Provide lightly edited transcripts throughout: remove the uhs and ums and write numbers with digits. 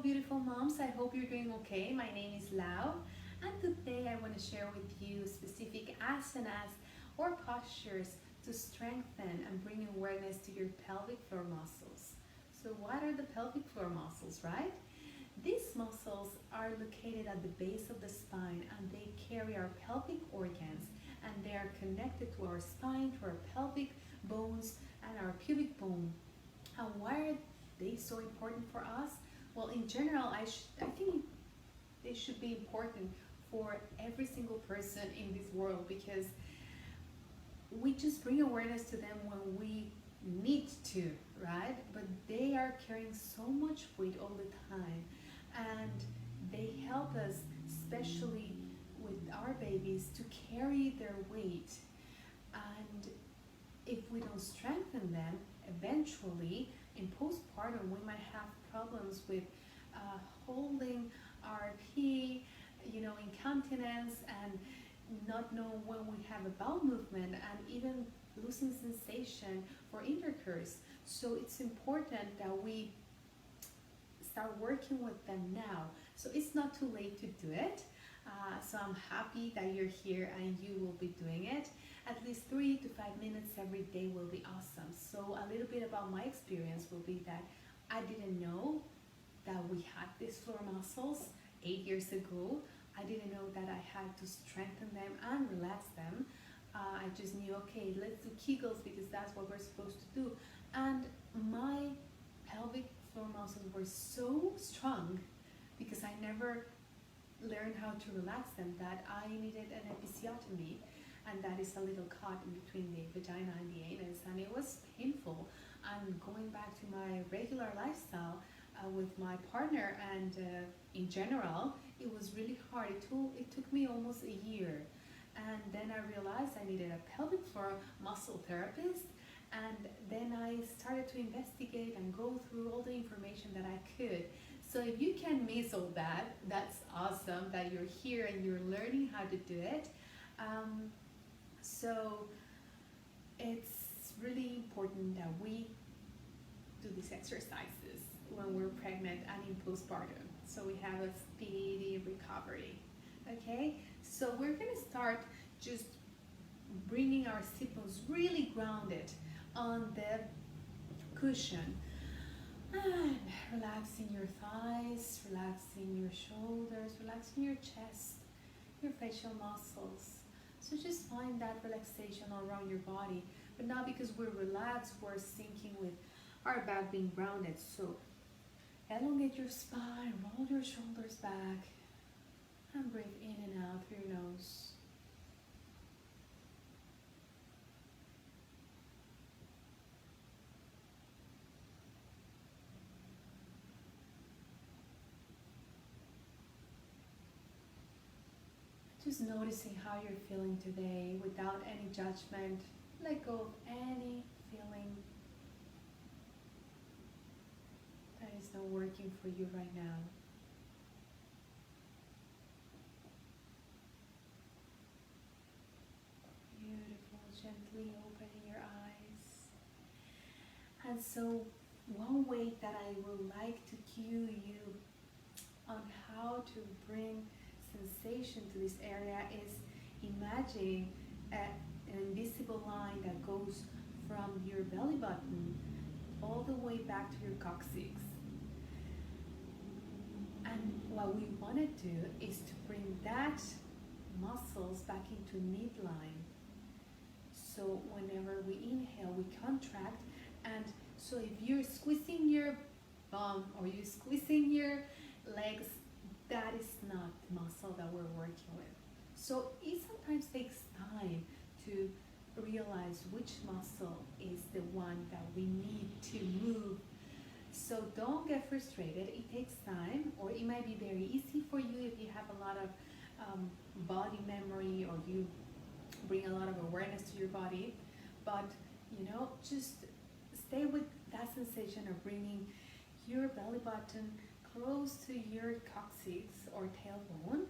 beautiful moms. I hope you're doing okay. My name is Lau, and today I want to share with you specific asanas or postures to strengthen and bring awareness to your pelvic floor muscles. So what are the pelvic floor muscles, right? These muscles are located at the base of the spine, and they carry our pelvic organs, and they are connected to our spine, to our pelvic bones and our pubic bone. And why are they so important for us? Well, in general, I think they should be important for every single person in this world, because we just bring awareness to them when we need to, right? But they are carrying so much weight all the time, and they help us, especially with our babies, to carry their weight. And if we don't strengthen them, eventually in postpartum we might have problems with holding our pee, incontinence, and not know when we have a bowel movement, and even losing sensation for intercourse. So it's important that we start working with them now. So it's not too late to do it. So I'm happy that you're here and you will be doing it. At least 3 to 5 minutes every day will be awesome. So a little bit about my experience will be that I didn't know that we had these floor muscles 8 years ago. I didn't know that I had to strengthen them and relax them. I just knew, okay, let's do Kegels because that's what we're supposed to do. And my pelvic floor muscles were so strong because I never learned how to relax them that I needed an episiotomy, and that is a little cut in between the vagina and the anus, and it was painful. And going back to my regular lifestyle with my partner and in general, it was really hard. It took me almost a year, and then I realized I needed a pelvic floor muscle therapist. And then I started to investigate and go through all the information that I could. So if you can miss all that, that's awesome that you're here and you're learning how to do it. So it's really important that we do these exercises when we're pregnant and in postpartum, so we have a speedy recovery. Okay, so we're going to start just bringing our sit bones really grounded on the cushion, and relaxing your thighs, relaxing your shoulders, relaxing your chest, your facial muscles. So just find that relaxation around your body. But now, because we're relaxed, we're sinking with our back being grounded. So elongate your spine, roll your shoulders back, and breathe in and out through your nose. Just noticing how you're feeling today without any judgment. Let go of any feeling that is not working for you right now. Beautiful, gently opening your eyes. And so one way that I would like to cue you on how to bring sensation to this area is imagine an invisible line that goes from your belly button all the way back to your coccyx. And what we want to do is to bring that muscles back into midline. So whenever we inhale, we contract, and so if you're squeezing your bum or you're squeezing your legs, that is not the muscle that we're working with. So it sometimes takes time to realize which muscle is the one that we need to move. So don't get frustrated. It takes time, or it might be very easy for you if you have a lot of body memory, or you bring a lot of awareness to your body. But just stay with that sensation of bringing your belly button close to your coccyx or tailbone,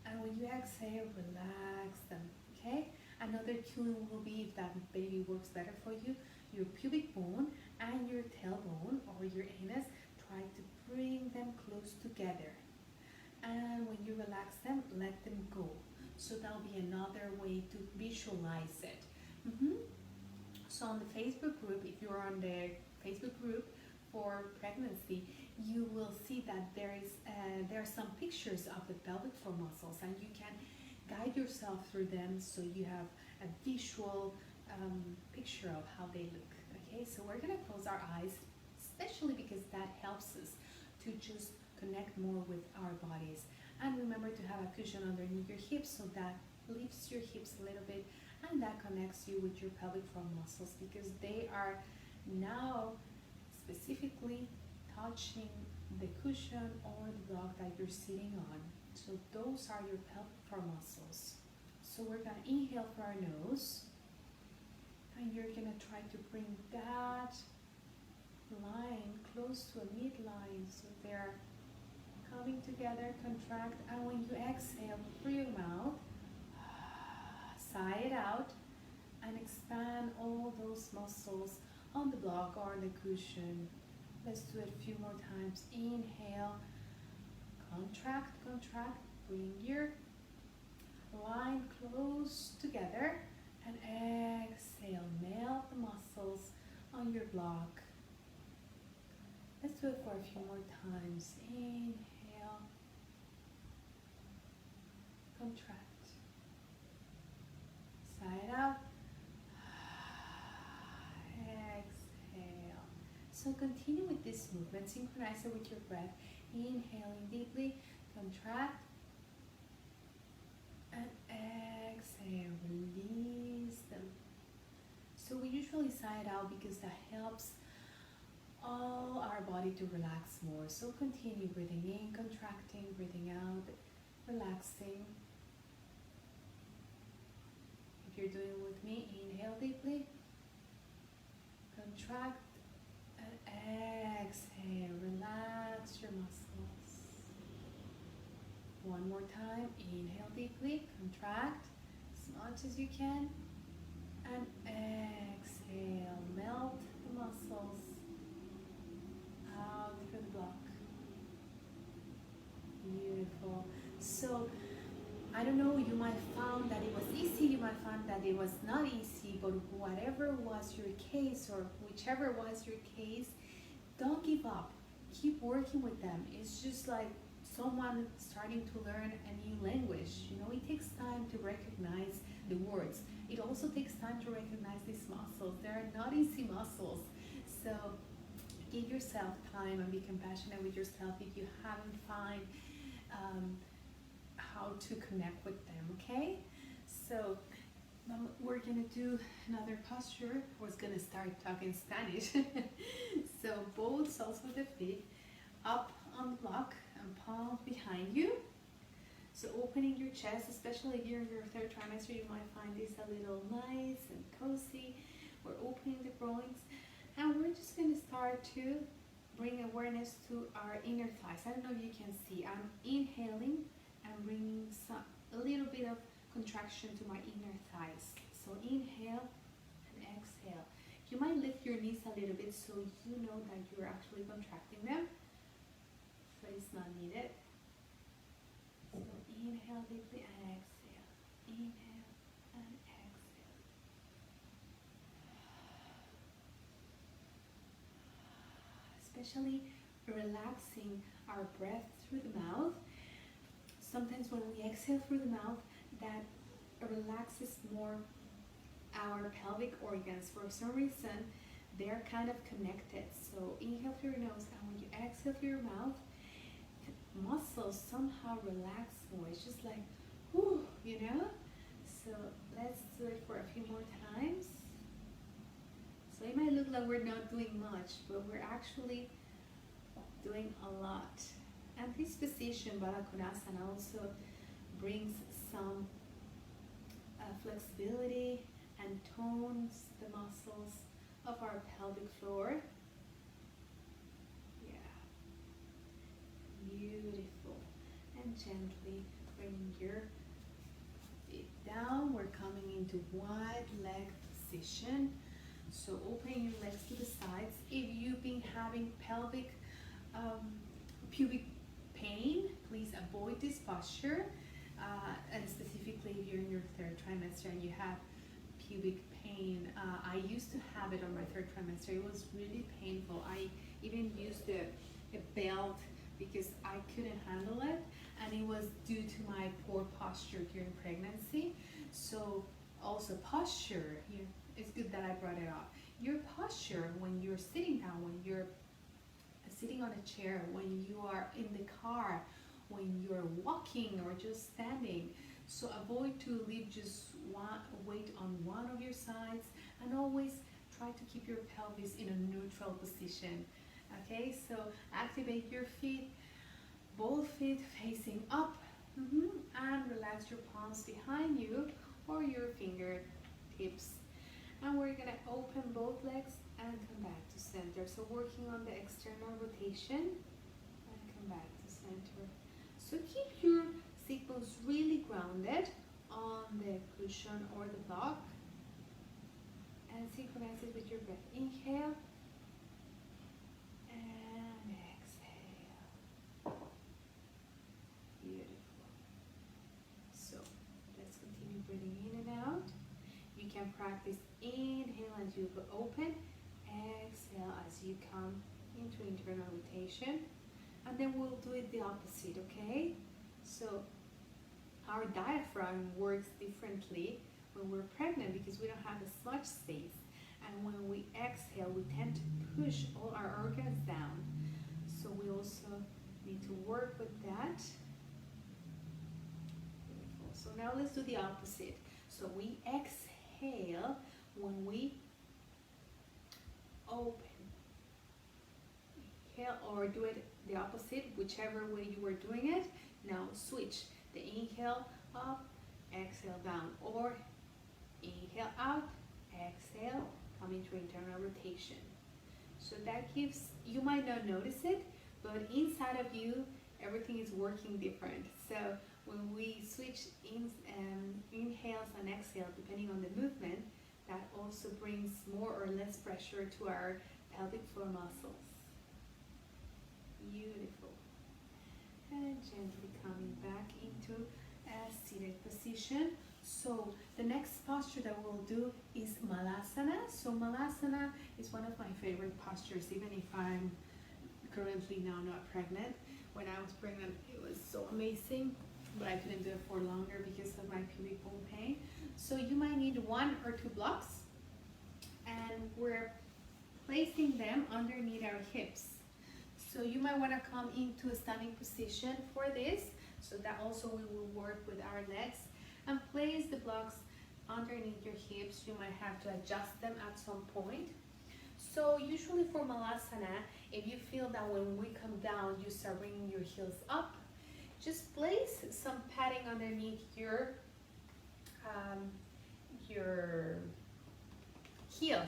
and when you exhale, relax them. Okay, another cue will be, if that baby works better for you, your pubic bone and your tailbone or your anus try to bring them close together. And when you relax them, let them go. So that'll be another way to visualize it. So on the Facebook group, if you're on the Facebook group for pregnancy, you will see that there are some pictures of the pelvic floor muscles, and you can guide yourself through them so you have a visual picture of how they look. Okay, so we're gonna close our eyes, especially because that helps us to just connect more with our bodies. And remember to have a cushion underneath your hips, so that lifts your hips a little bit, and that connects you with your pelvic floor muscles, because they are now specifically touching the cushion or the block that you're sitting on. So those are your pelvic floor muscles. So we're gonna inhale through our nose, and you're gonna try to bring that line close to a midline, so they're coming together, contract. And when you exhale through your mouth, sigh it out and expand all those muscles on the block or on the cushion. Let's do it a few more times. Inhale, contract, contract, bring your line close together, and exhale, melt the muscles on your block. Let's do it for a few more times. Inhale, contract, sigh it out, exhale. So continue with this movement, synchronize it with your breath. Inhaling deeply, contract, and exhale, release them. So we usually sigh it out because that helps all our body to relax more. So continue breathing in, contracting, breathing out, relaxing. If you're doing it with me, inhale deeply, contract, and exhale, relax your muscles. One more time, inhale deeply, contract as much as you can, and exhale, melt the muscles out through the block. Beautiful. So I don't know, you might find that it was easy, you might find that it was not easy, but whatever was your case, or whichever was your case, don't give up. Keep working with them. It's just like someone starting to learn a new language. You know, it takes time to recognize the words. It also takes time to recognize these muscles. They're not easy muscles. So give yourself time and be compassionate with yourself if you haven't found how to connect with them, okay? So we're gonna do another posture. I was gonna start talking Spanish. So both soles of the feet up on the block and palm behind you. So opening your chest, especially if you're in your third trimester, you might find this a little nice and cozy. We're opening the groins, and we're just gonna start to bring awareness to our inner thighs. I don't know if you can see. I'm inhaling and bringing a little bit of contraction to my inner thighs. So inhale and exhale. You might lift your knees a little bit so you know that you're actually contracting them, but it's not needed. So inhale deeply and exhale. Inhale and exhale. Especially relaxing our breath through the mouth. Sometimes when we exhale through the mouth, that relaxes more our pelvic organs. For some reason, they're kind of connected. So inhale through your nose, and when you exhale through your mouth, the muscles somehow relax more. It's just like, whew, you know? So let's do it for a few more times. So it might look like we're not doing much, but we're actually doing a lot. And this position, Baddha Konasana, also brings some flexibility and tones the muscles of our pelvic floor. Yeah, beautiful. And gently bring your feet down. We're coming into wide leg position. So opening your legs to the sides. If you've been having pelvic pubic pain, please avoid this posture. And specifically if you're in your third trimester and you have pubic pain. I used to have it on my third trimester. It was really painful. I even used a belt because I couldn't handle it, and it was due to my poor posture during pregnancy. So also posture, it's good that I brought it up. Your posture when you're sitting down, when you're sitting on a chair, when you are in the car, when you're walking or just standing. So avoid to leave just one weight on one of your sides, and always try to keep your pelvis in a neutral position. Okay, so activate your feet, both feet facing up, and relax your palms behind you or your fingertips. And we're gonna open both legs and come back to center. So working on the external rotation and come back to center. So keep your sit bones really grounded on the cushion or the block, and synchronize it with your breath. Inhale and exhale. Beautiful. So let's continue breathing in and out. You can practice inhale as you go open, exhale as you come into internal rotation, and then we'll do it the opposite, okay? So our diaphragm works differently when we're pregnant because we don't have as much space, and when we exhale we tend to push all our organs down, so we also need to work with that. Beautiful. So now let's do the opposite. So we exhale when we open. Inhale, or do it the opposite, whichever way you were doing it. Now switch the inhale up, exhale down, or inhale out, exhale, come into internal rotation. So that gives, you might not notice it, but inside of you everything is working different. So when we switch inhales and exhales depending on the movement, that also brings more or less pressure to our pelvic floor muscles. Beautiful. And gently coming back into a seated position. So the next posture that we'll do is Malasana. So Malasana is one of my favorite postures, even if I'm currently now not pregnant. When I was pregnant, it was so amazing, but I couldn't do it for longer because of my pubic bone pain. So you might need 1 or 2 blocks, and we're placing them underneath our hips. So you might want to come into a standing position for this, so that also we will work with our legs, and place the blocks underneath your hips. You might have to adjust them at some point. So usually for Malasana, if you feel that when we come down you start bringing your heels up, just place some padding underneath your heels.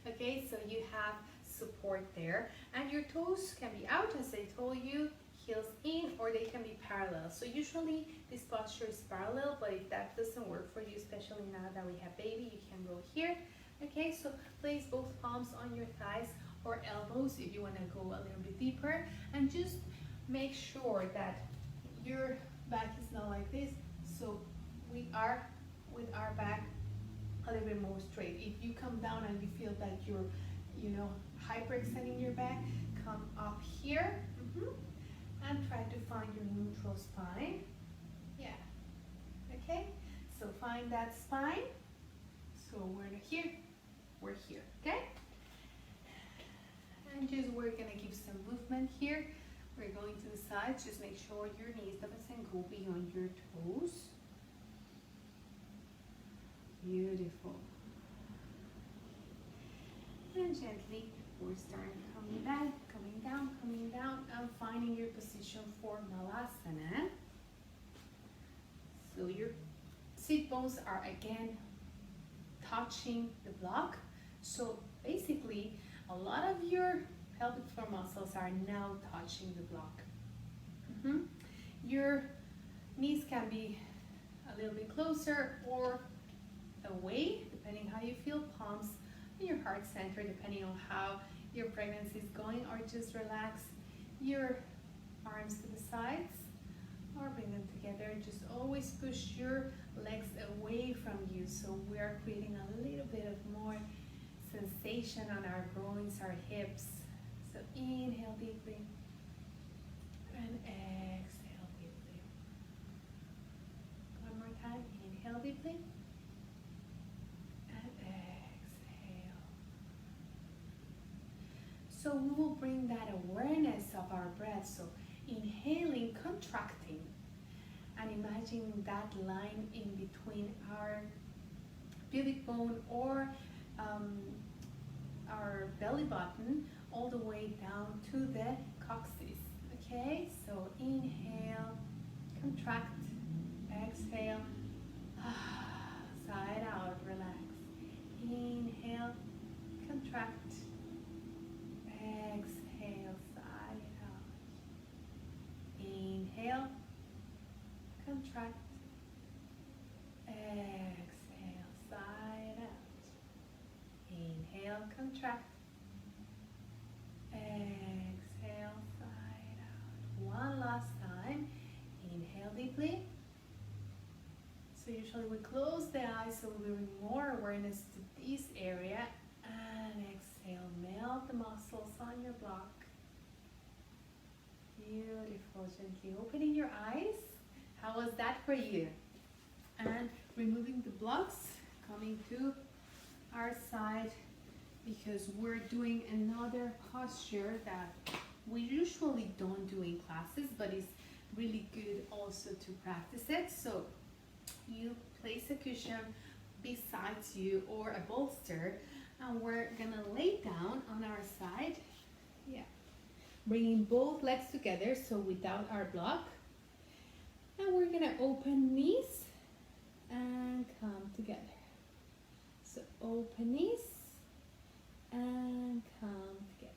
Okay, so you have support there, and your toes can be out as I told you, heels in, or they can be parallel. So usually this posture is parallel, but if that doesn't work for you, especially now that we have baby, you can go here. Okay, so place both palms on your thighs or elbows if you want to go a little bit deeper, and just make sure that your back is not like this. So we are with our back a little bit more straight. If you come down and you feel that you're, hyperextending your back, come up here, and try to find your neutral spine. Yeah. Okay. So find that spine. So we're here. We're here. Okay. And we're gonna give some movement here. We're going to the sides. Just make sure your knees doesn't go beyond your toes. Beautiful. And gently, we're starting coming back, coming down, and finding your position for Malasana. So your sit bones are again touching the block. So basically, a lot of your pelvic floor muscles are now touching the block. Your knees can be a little bit closer or away, depending how you feel. Palms in your heart center, depending on how your pregnancy is going, or just relax your arms to the sides or bring them together. Just always push your legs away from you, so we are creating a little bit of more sensation on our groins, our hips. So inhale deeply and exhale deeply. One more time. Inhale deeply and exhale. So we will bring that awareness of our breath. So inhaling, contracting, and imagine that line in between our pubic bone or our belly button all the way down to the coccyx. Okay, so inhale, contract, exhale, side out, relax. Inhale, contract, exhale, side out. Inhale, contract, exhale, side out. Inhale, contract, exhale, side out. One last time. Inhale deeply. So usually we close the eyes so we bring more awareness to this area. And exhale, melt the muscles on your block. Beautiful. Gently opening your eyes. How was that for you? And removing the blocks, coming to our side, because we're doing another posture that we usually don't do in classes, but it's really good also to practice it. So you place a cushion besides you or a bolster, and we're gonna lay down on our side. Yeah, bringing both legs together, so without our block. And we're gonna open knees and come together. So open knees and come together.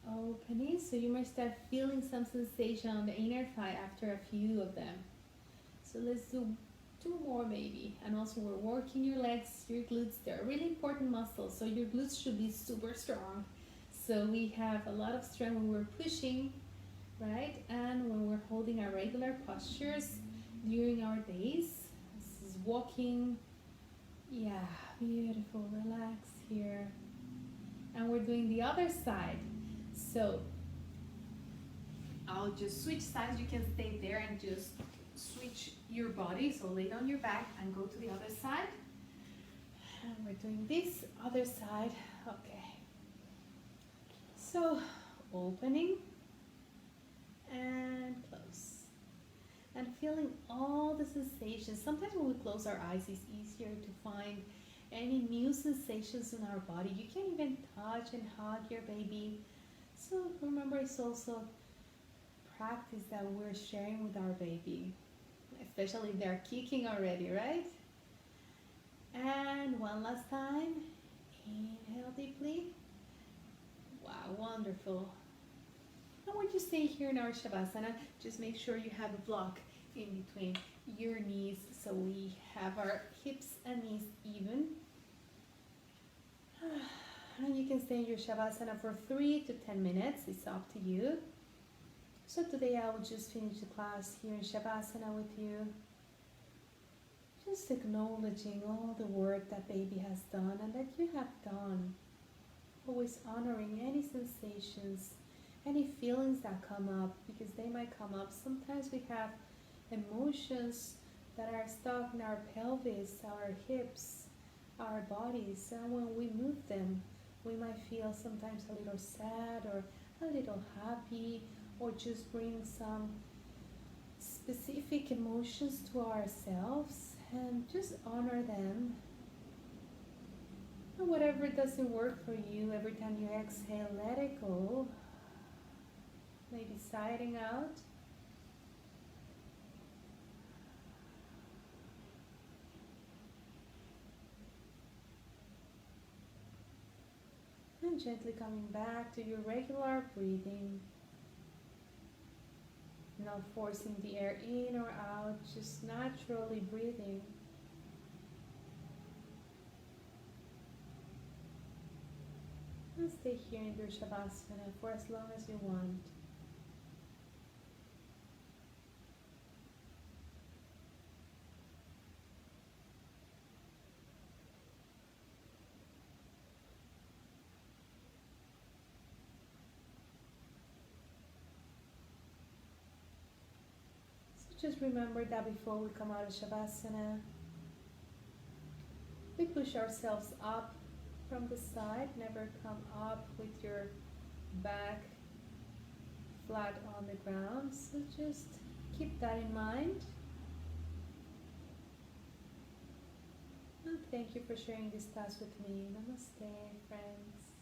Open knees. So you might start feeling some sensation on the inner thigh after a few of them. So let's do 2 more maybe. And also we're working your legs, your glutes. They're really important muscles, so your glutes should be super strong. So we have a lot of strength when we're pushing, right? And when we're holding our regular postures during our days. This is walking. Yeah, beautiful. Relax here. And we're doing the other side. So I'll just switch sides. You can stay there and just switch your body. So lay down your back and go to the other side. And we're doing this other side. Okay. So opening and close. And feeling all the sensations. Sometimes when we close our eyes, it's easier to find any new sensations in our body. You can even touch and hug your baby. So remember, it's also practice that we're sharing with our baby, especially if they're kicking already, right? And one last time. Inhale deeply. Wow, wonderful. And when you stay here in our Shavasana, just make sure you have a block in between your knees, so we have our hips and knees even. And you can stay in your Shavasana for 3 to 10 minutes. It's up to you. So today I will just finish the class here in Shavasana with you. Just acknowledging all the work that baby has done and that you have done. Always honoring any sensations, any feelings that come up, because they might come up. Sometimes we have emotions that are stuck in our pelvis, our hips, our bodies, and when we move them, we might feel sometimes a little sad or a little happy, or just bring some specific emotions to ourselves, and just honor them. And whatever doesn't work for you, every time you exhale, let it go. Maybe sighing out. And gently coming back to your regular breathing. Not forcing the air in or out, just naturally breathing. can stay here in your Shavasana for as long as you want. So just remember that before we come out of Shavasana, we push ourselves up from the side. Never come up with your back flat on the ground. So just keep that in mind. And thank you for sharing this class with me. Namaste, friends.